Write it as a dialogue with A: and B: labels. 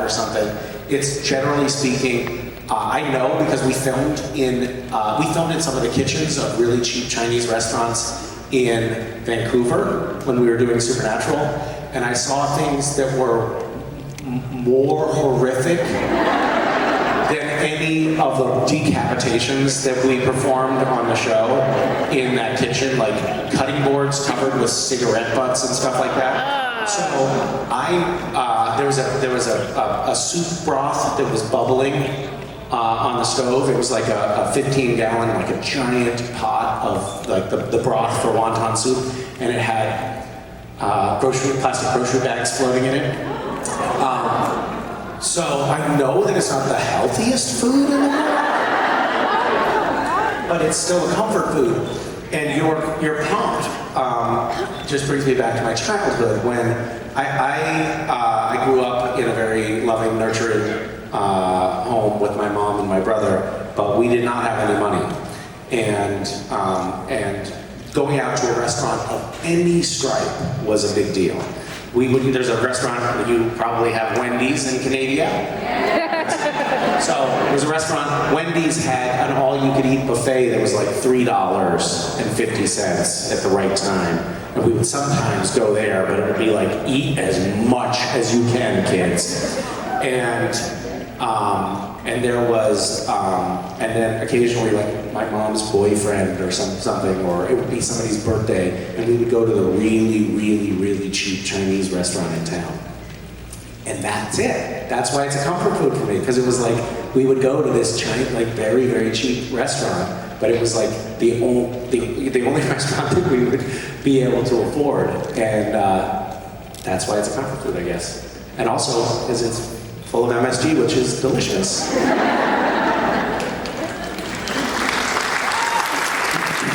A: or something. It's generally speaking, I know because we filmed in some of the kitchens of really cheap Chinese restaurants in Vancouver when we were doing Supernatural, and I saw things that were more horrific than any of the decapitations that we performed on the show in that kitchen, like cutting boards covered with cigarette butts and stuff like that. So there was a soup broth that was bubbling on the stove. It was like a 15-gallon, like a giant pot of like the broth for wonton soup, and it had plastic grocery bags floating in it. So I know that it's not the healthiest food in the world, but it's still a comfort food. And you're pumped. Just brings me back to my childhood when I grew up in a very loving, nurturing home with my mom and my brother, but we did not have any money. And going out to a restaurant of any stripe was a big deal. There's a restaurant, you probably have Wendy's in Canada. So there's a restaurant, Wendy's had an all-you-could-eat buffet that was like $3.50 at the right time. And we would sometimes go there, but it would be like, eat as much as you can, kids. And there was, and then occasionally like my mom's boyfriend or something, or it would be somebody's birthday, and we would go to the really, really, really cheap Chinese restaurant in town. And that's it. That's why it's a comfort food for me, because it was like, we would go to this Chinese, like very, very cheap restaurant, but it was like the only restaurant that we would be able to afford. And that's why it's a comfort food, I guess. And also, because it's full of MSG, which is delicious.